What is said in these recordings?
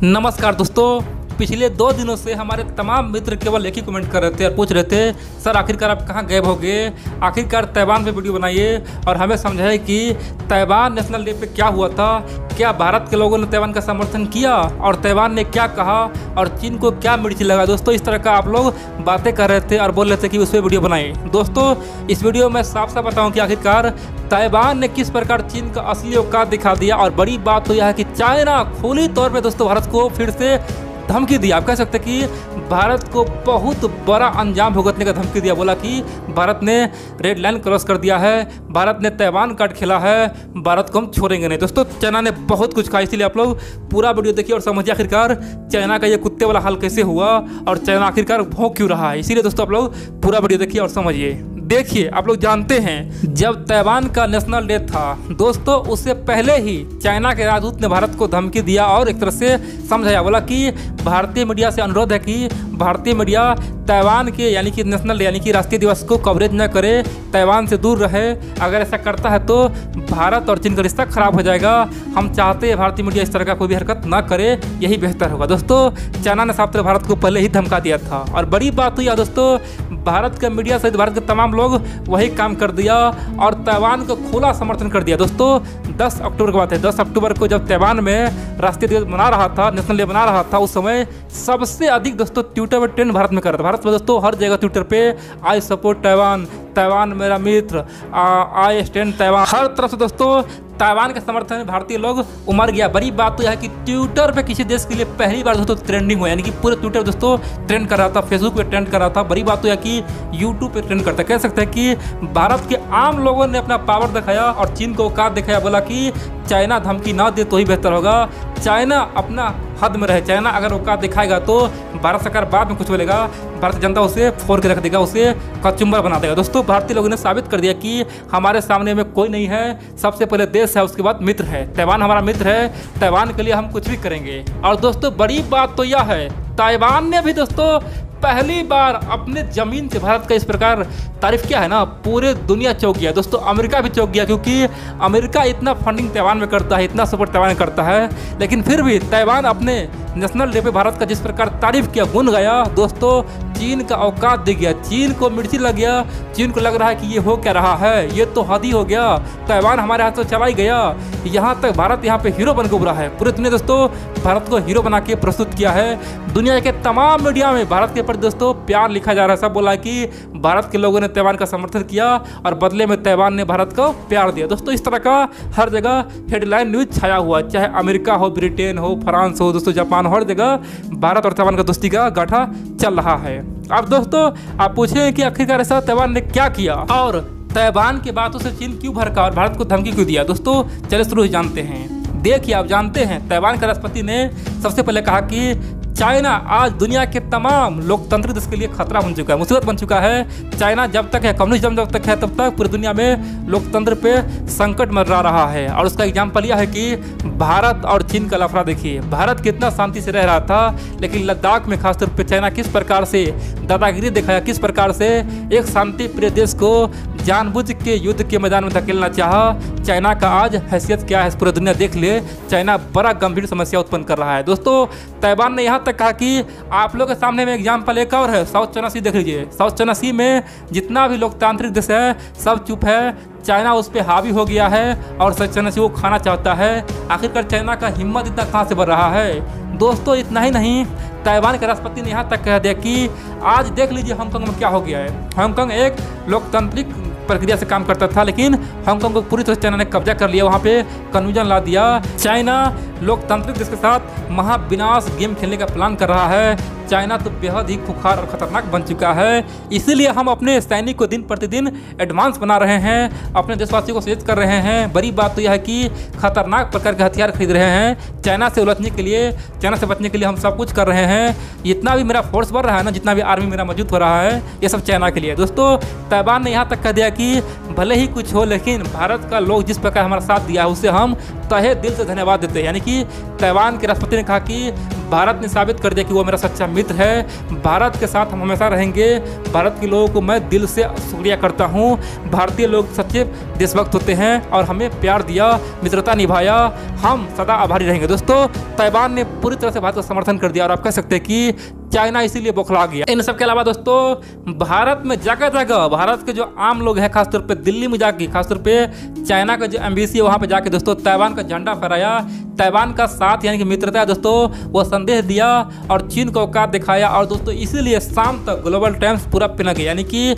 नमस्कार दोस्तों, पिछले 2 दिनों से हमारे तमाम मित्र केवल एक ही कमेंट कर रहे थे और पूछ रहे थे सर आखिरकार आप कहाँ गायब हो गए, आखिरकार ताइवान पे वीडियो बनाइए और हमें समझाइए कि ताइवान नेशनल डे पे क्या हुआ था, क्या भारत के लोगों ने ताइवान का समर्थन किया और ताइवान ने क्या कहा और चीन को क्या मिर्ची लगा। दोस्तों इस तरह का आप लोग बातें कर रहे थे और बोल रहे थे कि उस पर वीडियो बनाइए। दोस्तों इस वीडियो में साफ साफ बताऊँ कि आखिरकार ताइवान ने किस प्रकार चीन का असली औकात दिखा दिया। और बड़ी बात तो यह है कि चाइना खुली तौर पे दोस्तों भारत को फिर से धमकी दी। आप कह सकते हैं कि भारत को बहुत बड़ा अंजाम भुगतने का धमकी दिया। बोला कि भारत ने रेड लाइन क्रॉस कर दिया है, भारत ने ताइवान कार्ड खेला है, भारत को हम छोड़ेंगे नहीं। दोस्तों चाइना ने बहुत कुछ कहा, इसीलिए आप लोग पूरा वीडियो देखिए और समझिए आखिरकार चाइना का ये कुत्ते वाला हाल कैसे हुआ और चाइना आखिरकार भौंक क्यों रहा है। इसीलिए दोस्तों आप लोग पूरा वीडियो देखिए और समझिए। देखिए आप लोग जानते हैं जब ताइवान का नेशनल डे था दोस्तों, उससे पहले ही चाइना के राजदूत ने भारत को धमकी दिया और एक तरह से समझाया। बोला कि भारतीय मीडिया से अनुरोध है कि भारतीय मीडिया ताइवान के यानी कि नेशनल डे यानी कि राष्ट्रीय दिवस को कवरेज न करे, ताइवान से दूर रहे। अगर ऐसा करता है तो भारत और चीन का रिश्ता खराब हो जाएगा। हम चाहते हैं भारतीय मीडिया इस तरह का कोई भी हरकत ना करे, यही बेहतर होगा। दोस्तों चाइना ने साफ तौर भारत को पहले ही धमका दिया था और बड़ी बात हुई दोस्तों, भारत का मीडिया सहित भारत के तमाम लोग वही काम कर दिया और ताइवान को खुला समर्थन कर दिया। दोस्तों 10 अक्टूबर की बात है, 10 अक्टूबर को जब ताइवान में राष्ट्रीय दिवस मना रहा था, नेशनल डे मना रहा था, उस समय सबसे अधिक दोस्तों ट्विटर पर ट्रेंड भारत में कर रहा था। भारत में दोस्तों हर जगह ट्विटर पे आई सपोर्ट ताइवान, ताइवान मेरा मित्र, आई स्टैंड ताइवान, हर तरफ से दोस्तों ताइवान के समर्थन में भारतीय लोग उमड़ गया। बड़ी बात तो यह है कि ट्विटर पे किसी देश के लिए पहली बार दोस्तों ट्रेंडिंग हुआ, यानी कि पूरे ट्विटर दोस्तों ट्रेंड कर रहा था, फेसबुक पे ट्रेंड कर रहा था। बड़ी बात तो यह कि यूट्यूब पे ट्रेंड करता है। कह सकते हैं कि भारत के आम लोगों ने अपना पावर दिखाया और चीन को औकात दिखाया। बोला कि चाइना धमकी ना दे तो ही बेहतर होगा, चाइना अपना हद में रहे। चाइना अगर औकात दिखाएगा तो भारत सरकार बाद में कुछ बोलेगा, भारतीय जनता उसे फोड़ के रख देगा, उसे कचुम्बर बना देगा। दोस्तों भारतीय लोगों ने साबित कर दिया कि हमारे सामने में कोई नहीं है, सबसे पहले देश है, उसके बाद मित्र है। ताइवान हमारा मित्र है, ताइवान के लिए हम कुछ भी करेंगे। और दोस्तों बड़ी बात तो यह है, ताइवान ने भी दोस्तों पहली बार अपने ज़मीन से भारत का इस प्रकार तारीफ किया है ना, पूरे दुनिया चौंक गया। दोस्तों अमेरिका भी चौंक गया, क्योंकि अमेरिका इतना फंडिंग ताइवान में करता है, इतना सपोर्ट ताइवान में करता है, लेकिन फिर भी ताइवान अपने नेशनल डे पे भारत का जिस प्रकार तारीफ किया, गुण गाया, दोस्तों चीन का औकात दे गया, चीन को मिर्ची लग गया। चीन को लग रहा है कि ये हो क्या रहा है, ये तो हद ही हो गया, ताइवान हमारे हाथ से चला ही गया। यहाँ तक भारत यहाँ पे हीरो बनकर उभरा है। पूरे दुनिया दोस्तों भारत को हीरो बना के प्रस्तुत किया है। दुनिया के तमाम मीडिया में भारत के प्रति दोस्तों प्यार लिखा जा रहा है। सब बोला कि भारत के लोगों ने ताइवान का समर्थन किया और बदले में ताइवान ने भारत को प्यार दिया। दोस्तों इस तरह का हर जगह हेडलाइन न्यूज छाया हुआ, चाहे अमेरिका हो, ब्रिटेन हो, फ्रांस हो, दोस्तों जापान, हर जगह भारत और ताइवान का दोस्ती का गाठा चल रहा है। अब दोस्तों आप पूछें कि आखिरकार ऐसा ताइवान ने क्या किया और ताइवान की बातों से चीन क्यों भड़का और भारत को धमकी क्यों दिया। दोस्तों चलिए शुरू जानते हैं। देखिए आप जानते हैं ताइवान के राष्ट्रपति ने सबसे पहले कहा कि चाइना आज दुनिया के तमाम लोकतांत्रिक देश के लिए खतरा बन चुका है, मुसीबत बन चुका है। चाइना जब तक है, कम्युनिज्म जब तक है, तब तक पूरी दुनिया में लोकतंत्र पे संकट मंडरा रहा है। और उसका एग्जाम्पल यह है कि भारत और चीन का लफड़ा देखिए, भारत कितना शांति से रह रहा था, लेकिन लद्दाख में खासतौर पर चाइना किस प्रकार से दादागिरी दिखाया, किस प्रकार से एक शांति प्रिय देश को जानबूझ के युद्ध के मैदान में धकेलना चाहा। चाइना का आज हैसियत क्या है पूरी दुनिया देख ले। चाइना बड़ा गंभीर समस्या उत्पन्न कर रहा है। दोस्तों ताइवान ने यहाँ तक कहा कि आप लोगों के सामने में एग्जाम्पल एक और है, साउथ चाइना सी देख लीजिए। साउथ चाइना सी में जितना भी लोकतांत्रिक देश है सब चुप है, चाइना उस पर हावी हो गया है और साउथ चाइना सी वो खाना चाहता है। आखिरकार चाइना का हिम्मत इतना कहाँ से बढ़ रहा है। दोस्तों इतना ही नहीं, ताइवान के राष्ट्रपति ने यहाँ तक कह दिया कि आज देख लीजिए हांगकांग में क्या हो गया है। हांगकांग एक लोकतांत्रिक प्रक्रिया से काम करता था, लेकिन हांगकांग को पूरी तरह से चाइना ने कब्जा कर लिया, वहाँ पे कन्फ्यूजन ला दिया। चाइना लोकतांत्रिक देश के साथ महाविनाश गेम खेलने का प्लान कर रहा है। चाइना तो बेहद ही खुखार और खतरनाक बन चुका है, इसीलिए हम अपने सैनिक को दिन प्रतिदिन एडवांस बना रहे हैं, अपने देशवासियों को सचेत कर रहे हैं। बड़ी बात तो यह है कि खतरनाक प्रकार के हथियार खरीद रहे हैं। चाइना से उलझने के लिए, चाइना से बचने के लिए हम सब कुछ कर रहे हैं। जितना भी मेरा फोर्स बढ़ रहा है ना, जितना भी आर्मी मेरा मौजूद हो रहा है, ये सब चाइना के लिए। दोस्तों ताइवान ने यहाँ तक कह दिया कि भले ही कुछ हो, लेकिन भारत का लोग जिस प्रकार हमारा साथ दिया है उसे हम तहे दिल से धन्यवाद देते हैं। यानी कि ताइवान के राष्ट्रपति ने कहा कि भारत ने साबित कर दिया कि वो मेरा सच्चा मित्र है। भारत के साथ हम हमेशा रहेंगे। भारत के लोगों को मैं दिल से शुक्रिया करता हूँ। भारतीय लोग सच्चे देशभक्त होते हैं और हमें प्यार दिया, मित्रता निभाया, हम सदा आभारी रहेंगे। दोस्तों, ताइवान ने पूरी तरह से भारत का समर्थन कर दिया और आप कह सकते हैं कि चाइना इसीलिए बौखला गया। इन सब के अलावा दोस्तों, भारत में जगह जगह भारत के जो आम लोग हैं, खासतौर पे दिल्ली में जाके, खासतौर पे चाइना का जो एम्बेसी है वहाँ पे जाके दोस्तों ताइवान का झंडा फहराया, ताइवान का साथ यानी कि मित्रता है दोस्तों वो संदेश दिया और चीन को औकात दिखाया। और दोस्तों इसीलिए शाम तक ग्लोबल टाइम्स पूरा पिनक गया, यानी कि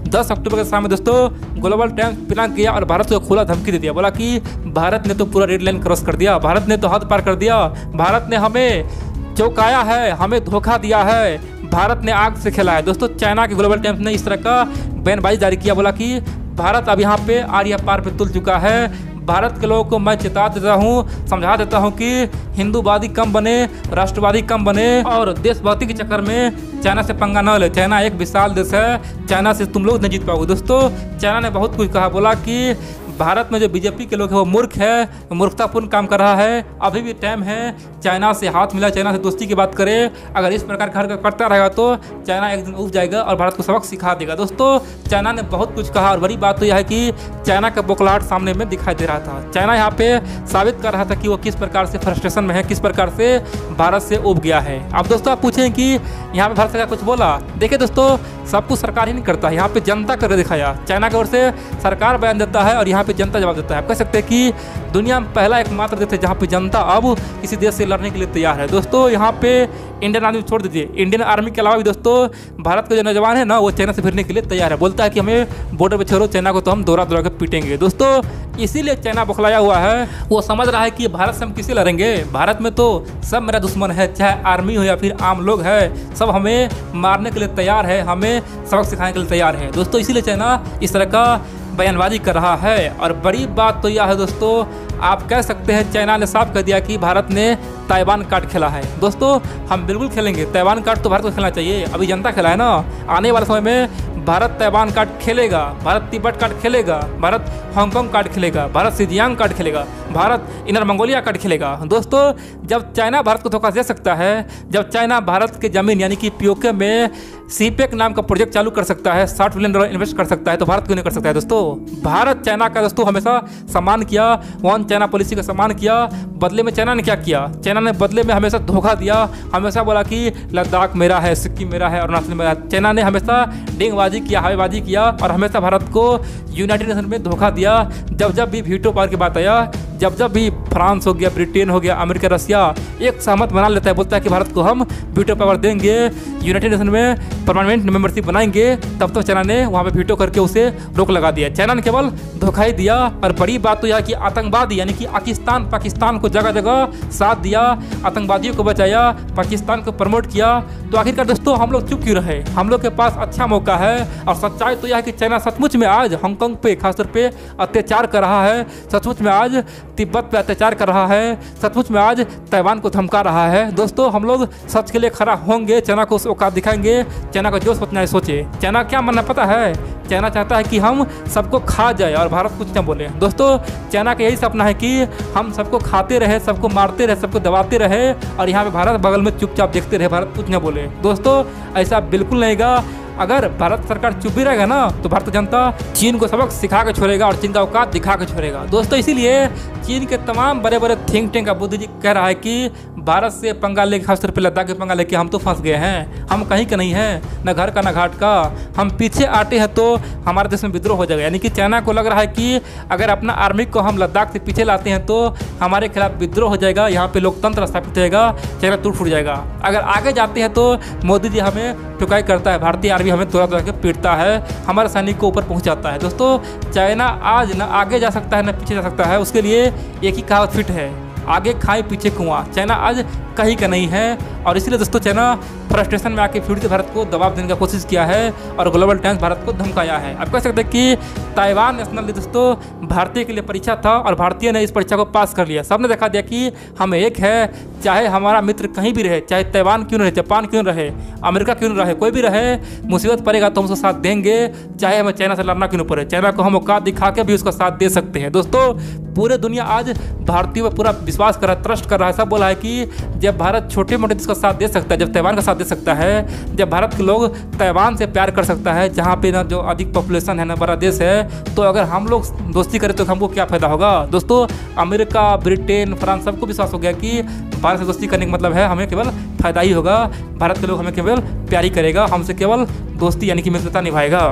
10 अक्टूबर के शाम में दोस्तों ग्लोबल टाइम्स पिनक गया और भारत को खुला धमकी दे दिया। बोला कि भारत ने तो पूरा रेड लाइन क्रॉस कर दिया, भारत ने तो हद पार कर दिया, भारत ने हमें चौंकाया है, हमें धोखा दिया है, भारत ने आग से खेला है। दोस्तों, चाइना के ग्लोबल टाइम्स ने इस तरह का बयानबाजी जारी किया, बोला कि भारत अब यहाँ पे आर्य पार पे तुल चुका है। भारत के लोगों को मैं चेता देता हूँ, समझा देता हूँ कि हिंदूवादी कम बने, राष्ट्रवादी कम बने और देशभक्ति के चक्कर में चाइना से पंगा न ले। चाइना एक विशाल देश है, चाइना से तुम लोग नहीं जीत पाओगे। दोस्तों, चाइना ने बहुत कुछ कहा, बोला कि भारत में जो बीजेपी के लोग हैं वो मूर्ख है, मूर्खतापूर्ण काम कर रहा है, अभी भी टाइम है चाइना से हाथ मिला, चाइना से दोस्ती की बात करे। अगर इस प्रकार का करता रहेगा तो चाइना एक दिन उब जाएगा और भारत को सबक सिखा देगा। दोस्तों, चाइना ने बहुत कुछ कहा और बड़ी बात तो यह है कि चाइना का बौखलाहट सामने में दिखाई दे रहा था। चाइना यहाँ पे साबित कर रहा था कि वो किस प्रकार से फ्रस्ट्रेशन में है, किस प्रकार से भारत से उब गया है। अब दोस्तों, आप पूछें कि यहाँ पे भारत सरकार कुछ बोला। देखिए दोस्तों, सब कुछ सरकार ही नहीं करता है, यहाँ पे जनता करके दिखाया। चाइना की ओर से सरकार बयान देता है और यहाँ पे जनता जवाब देता है। आप कह सकते हैं कि दुनिया में पहला एकमात्र देश है जहाँ पे जनता अब किसी देश से लड़ने के लिए तैयार है। दोस्तों, यहाँ पे इंडियन आर्मी छोड़ दीजिए, इंडियन आर्मी के अलावा भी दोस्तों भारत के जो नौजवान है ना वो चाइना से फिरने के लिए तैयार है। बोलता है कि हमें बॉर्डर पे छोड़ो, चाइना को तो हम दौड़ा दौड़ा के पीटेंगे। दोस्तों, इसीलिए चाइना बौखलाया हुआ है। वो समझ रहा है कि भारत से हम किसे लड़ेंगे, भारत में तो सब मेरा दुश्मन है, चाहे आर्मी हो या फिर आम लोग है, सब हमें मारने के लिए तैयार है, हमें सबक सिखाने के लिए तैयार है। दोस्तों, इसीलिए चाइना इस तरह का बयानबाजी कर रहा है। और बड़ी बात तो यह है दोस्तों, आप कह सकते हैं चाइना ने साफ कर दिया कि भारत ने ताइवान कार्ड खेला है। दोस्तों, हम बिल्कुल खेलेंगे ताइवान कार्ड, तो भारत को खेलना चाहिए। अभी जनता खेला है ना, आने वाले समय में भारत ताइवान कार्ड खेलेगा, भारत तिब्बत कार्ड खेलेगा, भारत हांगकांग कार्ड खेलेगा, भारत सिजियांग कार्ड खेलेगा, भारत इनर मंगोलिया कार्ड खेलेगा। दोस्तों, जब चाइना भारत को धोखा दे सकता है, जब चाइना भारत के जमीन यानी कि पीओके में सीपेक नाम का प्रोजेक्ट चालू कर सकता है, $60 बिलियन इन्वेस्ट कर सकता है, तो भारत क्यों नहीं कर सकता है। दोस्तों, भारत चाइना का दोस्तों हमेशा सम्मान किया, वन चाइना पॉलिसी का सम्मान किया। बदले में चाइना ने क्या किया, चाइना ने बदले में हमेशा धोखा दिया, हमेशा बोला कि लद्दाख मेरा है, सिक्किम मेरा है, अरुणाचल मेरा है। चाइना ने हमेशा डेंगबाजी किया, हवाईबाजी किया और हमेशा भारत को यूनाइटेड नेशन में धोखा दिया। जब जब भी वीटो पावर की बात आया, जब जब भी फ्रांस हो गया, ब्रिटेन हो गया, अमेरिका, रसिया एक सहमत बना लेता है, बोलता है कि भारत को हम वीटो पावर देंगे, यूनाइटेड नेशन में परमानेंट मेंबरशिप बनाएंगे, तब तो चाइना ने वहाँ पे वीटो करके उसे रोक लगा दिया। चाइना ने केवल धोखा ही दिया। और बड़ी बात तो यह कि आतंकवादी यानी कि पाकिस्तान को जगह जगह साथ दिया, आतंकवादियों को बचाया, पाकिस्तान को प्रमोट किया। तो आखिरकार दोस्तों, हम लोग चुप क्यों रहे, हम लोग के पास अच्छा मौका है। और सच्चाई तो यह है कि चाइना सचमुच में आज हांगकांग पे खासतौर पे अत्याचार कर रहा है, सचमुच में आज तिब्बत पे अत्याचार कर रहा है, सचमुच में आज ताइवान को धमका रहा है। दोस्तों, हम लोग सच के लिए खड़ा होंगे, चाइना को औकात दिखाएंगे। चाइना को जो सोचना है सोचे। चाइना क्या मानना पता है, चाइना चाहता है कि हम सबको खा जाए और भारत कुछ न बोले। दोस्तों, चाइना का यही सपना है कि हम सबको खाते रहे, सबको मारते रहे, सबको दबाते रहे और यहाँ पे भारत बगल में चुपचाप देखते रहे, भारत कुछ न बोले। दोस्तों, ऐसा बिल्कुल नहीं होगा। अगर भारत सरकार चुप भी रहेगा ना, तो भारतीय जनता चीन को सबक सिखा के छोड़ेगा और चीन का औकात दिखा के छोड़ेगा। दोस्तों, इसीलिए चीन के तमाम बड़े बड़े थिंक टैंक का बुद्धि जी कह रहा है कि भारत से पंगा लेके, खासतौर पर लद्दाख के पंगा लेके हम तो फंस गए हैं, हम कहीं के नहीं हैं, न घर का न घाट का, हम पीछे आते हैं तो हमारे देश में विद्रोह हो जाएगा। यानी कि चाइना को लग रहा है कि अगर अपना आर्मी को हम लद्दाख से पीछे लाते हैं तो हमारे खिलाफ विद्रोह हो जाएगा, यहाँ पे लोकतंत्र स्थापित होगा, चाइना टूट फूट जाएगा। अगर आगे जाते हैं तो मोदी जी हमें टुकाई करता है, भारतीय आर्मी हमें तोड़ा तोड़ा के पीटता है, हमारे सैनिक को ऊपर पहुँचाता है। दोस्तों, चाइना आज न आगे जा सकता है न पीछे जा सकता है, उसके लिए एक ही कहावत फिट है, आगे खाए पीछे कुआं। चाइना आज कहीं का नहीं है और इसलिए दोस्तों चाइना फ्रस्ट्रेशन में आके फिर से भारत को दबाव देने की कोशिश किया है और ग्लोबल टाइम्स भारत को धमकाया है। आप कह सकते हैं कि ताइवान नेशनल दोस्तों भारतीय के लिए परीक्षा था और भारतीय ने इस परीक्षा को पास कर लिया। सबने देखा दिया कि हम एक है, चाहे हमारा मित्र कहीं भी रहे, चाहे ताइवान क्यों न रहे, जापान क्यों न रहे, अमेरिका क्यों न रहे, कोई भी रहे, मुसीबत पड़ेगा तो हम उसका साथ देंगे, चाहे हमें चाइना से लड़ना क्यों न पड़े। चाइना को हम औकात दिखा के भी उसका साथ दे सकते हैं। दोस्तों पूरे दुनिया आज भारतीयों पर पूरा विश्वास कर रहा है, ट्रस्ट कर रहा है। सब बोला है कि जब भारत छोटे मोटे देश का साथ दे सकता है, जब ताइवान का साथ दे सकता है, जब भारत के लोग ताइवान से प्यार कर सकता है, जहाँ पे ना जो अधिक पॉपुलेशन है ना बड़ा देश है, तो अगर हम लोग दोस्ती करें तो हमको क्या फ़ायदा होगा। दोस्तों अमेरिका, ब्रिटेन, फ्रांस सबको विश्वास हो गया कि भारत से दोस्ती करने का मतलब है हमें केवल फ़ायदा ही होगा, भारत के लोग हमें केवल प्यार ही करेगा, हमसे केवल दोस्ती यानी कि मित्रता निभाएगा।